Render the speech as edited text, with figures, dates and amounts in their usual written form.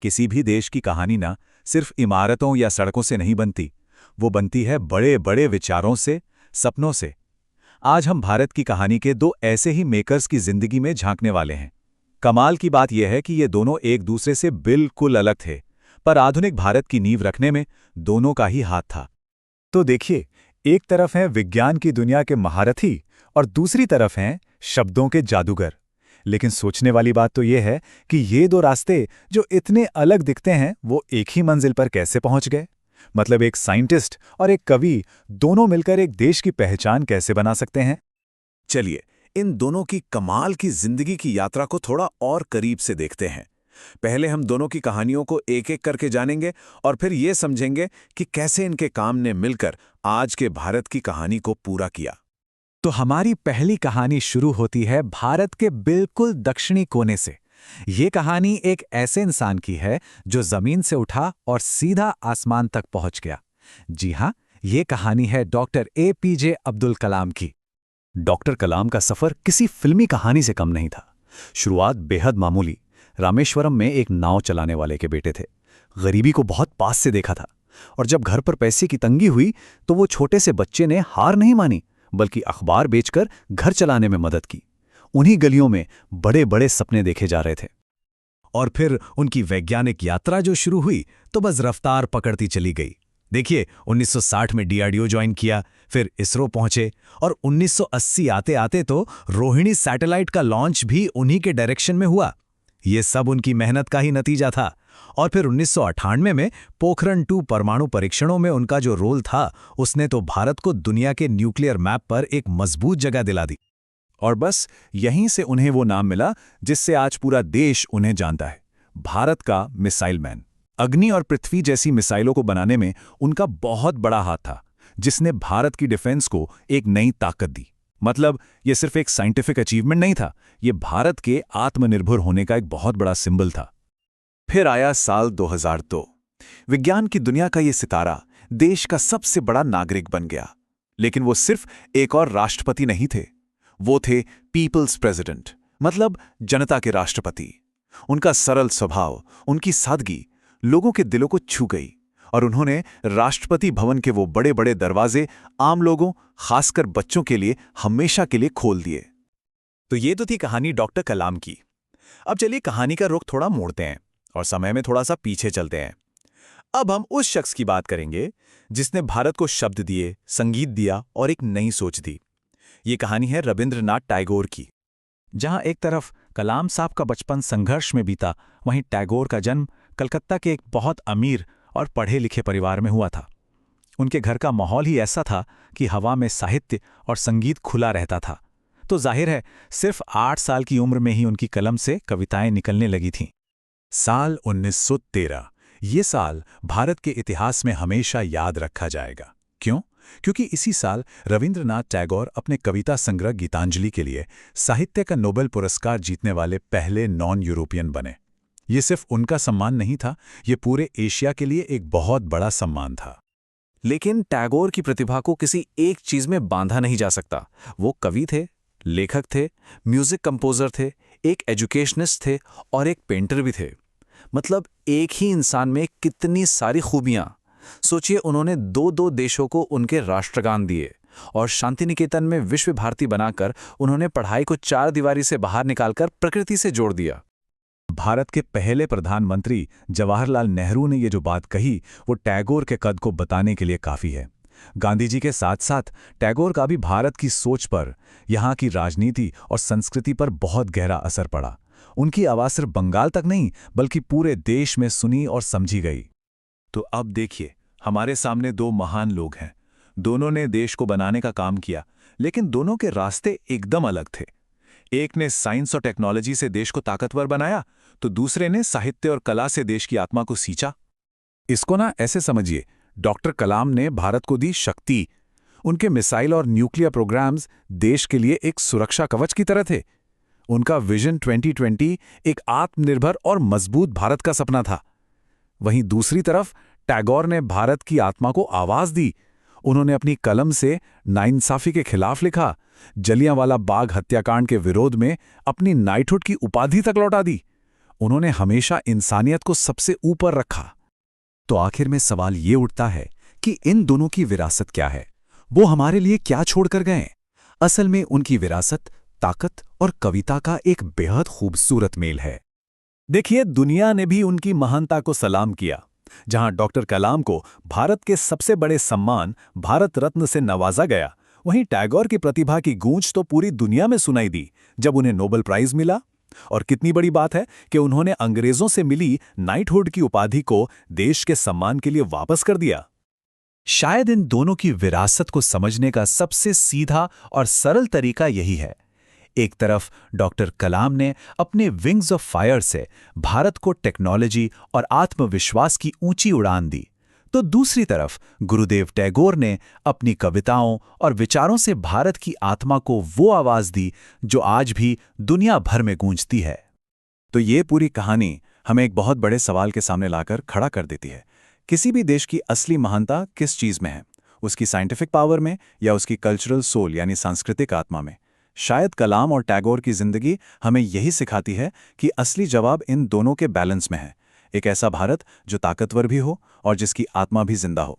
किसी भी देश की कहानी ना सिर्फ इमारतों या सड़कों से नहीं बनती, वो बनती है बड़े बड़े विचारों से, सपनों से। आज हम भारत की कहानी के दो ऐसे ही मेकर्स की जिंदगी में झांकने वाले हैं। कमाल की बात यह है कि ये दोनों एक दूसरे से बिल्कुल अलग थे, पर आधुनिक भारत की नींव रखने में दोनों का ही हाथ था। तो देखिए, एक तरफ हैं विज्ञान की दुनिया के महारथी और दूसरी तरफ हैं शब्दों के जादूगर। लेकिन सोचने वाली बात तो यह है कि ये दो रास्ते जो इतने अलग दिखते हैं वो एक ही मंजिल पर कैसे पहुंच गए। मतलब एक साइंटिस्ट और एक कवि दोनों मिलकर एक देश की पहचान कैसे बना सकते हैं। चलिए, इन दोनों की कमाल की जिंदगी की यात्रा को थोड़ा और करीब से देखते हैं। पहले हम दोनों की कहानियों को एक एक करके जानेंगे और फिर ये समझेंगे कि कैसे इनके काम ने मिलकर आज के भारत की कहानी को पूरा किया। तो हमारी पहली कहानी शुरू होती है भारत के बिल्कुल दक्षिणी कोने से। ये कहानी एक ऐसे इंसान की है जो जमीन से उठा और सीधा आसमान तक पहुंच गया। जी हां, ये कहानी है डॉक्टर APJ अब्दुल कलाम की। डॉक्टर कलाम का सफर किसी फिल्मी कहानी से कम नहीं था। शुरुआत बेहद मामूली। रामेश्वरम में एक नाव चलाने वाले के बेटे थे। गरीबी को बहुत पास से देखा था, और जब घर पर पैसे की तंगी हुई तो वो छोटे से बच्चे ने हार नहीं मानी, बल्कि अखबार बेचकर घर चलाने में मदद की। उन्हीं गलियों में बड़े बड़े सपने देखे जा रहे थे। और फिर उनकी वैज्ञानिक यात्रा जो शुरू हुई तो बस रफ्तार पकड़ती चली गई। देखिए, 1960 में DRDO ज्वाइन किया, फिर इसरो पहुंचे, और 1980 आते आते तो रोहिणी सैटेलाइट का लॉन्च भी उन्हीं के डायरेक्शन में हुआ। ये सब उनकी मेहनत का ही नतीजा था। और फिर 1998 में पोखरण 2 परमाणु परीक्षणों में उनका जो रोल था, उसने तो भारत को दुनिया के न्यूक्लियर मैप पर एक मजबूत जगह दिला दी। और बस यहीं से उन्हें वो नाम मिला जिससे आज पूरा देश उन्हें जानता है, भारत का मिसाइल मैन। अग्नि और पृथ्वी जैसी मिसाइलों को बनाने में उनका बहुत बड़ा हाथ था, जिसने भारत की डिफेंस को एक नई ताकत दी। मतलब ये सिर्फ एक साइंटिफिक अचीवमेंट नहीं था, ये भारत के आत्मनिर्भर होने का एक बहुत बड़ा सिंबल था। फिर आया साल 2002। विज्ञान की दुनिया का ये सितारा देश का सबसे बड़ा नागरिक बन गया। लेकिन वो सिर्फ एक और राष्ट्रपति नहीं थे, वो थे पीपल्स प्रेसिडेंट, मतलब जनता के राष्ट्रपति। उनका सरल स्वभाव, उनकी सादगी लोगों के दिलों को छू गई, और उन्होंने राष्ट्रपति भवन के वो बड़े बड़े दरवाजे आम लोगों, खासकर बच्चों के लिए हमेशा के लिए खोल दिए। तो ये तो थी कहानी डॉक्टर कलाम की। अब चलिए कहानी का रुख थोड़ा मोड़ते हैं और समय में थोड़ा सा पीछे चलते हैं। अब हम उस शख्स की बात करेंगे जिसने भारत को शब्द दिए, संगीत दिया और एक नई सोच दी। ये कहानी है रविंद्रनाथ टैगोर की। जहां एक तरफ कलाम साहब का बचपन संघर्ष में बीता, वहीं टैगोर का जन्म कलकत्ता के एक बहुत अमीर और पढ़े लिखे परिवार में हुआ था। उनके घर का माहौल ही ऐसा था कि हवा में साहित्य और संगीत खुला रहता था। तो जाहिर है, सिर्फ 8 साल की उम्र में ही उनकी कलम से कविताएं निकलने लगी थीं। साल 1913। ये साल भारत के इतिहास में हमेशा याद रखा जाएगा। क्यों? क्योंकि इसी साल रविंद्रनाथ टैगोर अपने कविता संग्रह गीतांजलि के लिए साहित्य का नोबेल पुरस्कार जीतने वाले पहले नॉन यूरोपियन बने। ये सिर्फ उनका सम्मान नहीं था, ये पूरे एशिया के लिए एक बहुत बड़ा सम्मान था। लेकिन टैगोर की प्रतिभा को किसी एक चीज में बांधा नहीं जा सकता। वो कवि थे, लेखक थे, म्यूजिक कंपोजर थे, एक एजुकेशनिस्ट थे और एक पेंटर भी थे। मतलब एक ही इंसान में कितनी सारी खूबियां। सोचिए, उन्होंने 2 देशों को उनके राष्ट्रगान दिए, और शांति निकेतन में विश्व भारती बनाकर उन्होंने पढ़ाई को 4 दीवारी से बाहर निकालकर प्रकृति से जोड़ दिया। भारत के पहले प्रधानमंत्री जवाहरलाल नेहरू ने ये जो बात कही, वो टैगोर के कद को बताने के लिए काफी है। गांधी जी के साथ साथ टैगोर का भी भारत की सोच पर, यहाँ की राजनीति और संस्कृति पर बहुत गहरा असर पड़ा। उनकी आवाज सिर्फ बंगाल तक नहीं, बल्कि पूरे देश में सुनी और समझी गई। तो अब देखिए, हमारे सामने 2 महान लोग हैं। दोनों ने देश को बनाने का काम किया, लेकिन दोनों के रास्ते एकदम अलग थे। एक ने साइंस और टेक्नोलॉजी से देश को ताकतवर बनाया, तो दूसरे ने साहित्य और कला से देश की आत्मा को सींचा। इसको ना ऐसे समझिए, डॉक्टर कलाम ने भारत को दी शक्ति। उनके मिसाइल और न्यूक्लियर प्रोग्राम्स देश के लिए एक सुरक्षा कवच की तरह थे। उनका विजन 2020 एक आत्मनिर्भर और मजबूत भारत का सपना था। वहीं दूसरी तरफ टैगोर ने भारत की आत्मा को आवाज दी। उन्होंने अपनी कलम से नाइंसाफी के खिलाफ लिखा, जलियांवाला बाग हत्याकांड के विरोध में अपनी नाइटहुड की उपाधि तक लौटा दी। उन्होंने हमेशा इंसानियत को सबसे ऊपर रखा। तो आखिर में सवाल ये उठता है कि इन दोनों की विरासत क्या है? वो हमारे लिए क्या छोड़कर गए? असल में उनकी विरासत ताकत और कविता का एक बेहद खूबसूरत मेल है। देखिए, दुनिया ने भी उनकी महानता को सलाम किया। जहां डॉक्टर कलाम को भारत के सबसे बड़े सम्मान भारत रत्न से नवाजा गया, वहीं टैगोर की प्रतिभा की गूंज तो पूरी दुनिया में सुनाई दी जब उन्हें नोबेल प्राइज मिला। और कितनी बड़ी बात है कि उन्होंने अंग्रेजों से मिली नाइटहुड की उपाधि को देश के सम्मान के लिए वापस कर दिया। शायद इन दोनों की विरासत को समझने का सबसे सीधा और सरल तरीका यही है। एक तरफ डॉक्टर कलाम ने अपने विंग्स ऑफ फायर से भारत को टेक्नोलॉजी और आत्मविश्वास की ऊंची उड़ान दी, तो दूसरी तरफ गुरुदेव टैगोर ने अपनी कविताओं और विचारों से भारत की आत्मा को वो आवाज दी जो आज भी दुनिया भर में गूंजती है। तो ये पूरी कहानी हमें एक बहुत बड़े सवाल के सामने लाकर खड़ा कर देती है। किसी भी देश की असली महानता किस चीज में है? उसकी साइंटिफिक पावर में या उसकी कल्चरल सोल यानी सांस्कृतिक आत्मा में? शायद कलाम और टैगोर की जिंदगी हमें यही सिखाती है कि असली जवाब इन दोनों के बैलेंस में है। एक ऐसा भारत जो ताकतवर भी हो और जिसकी आत्मा भी जिंदा हो।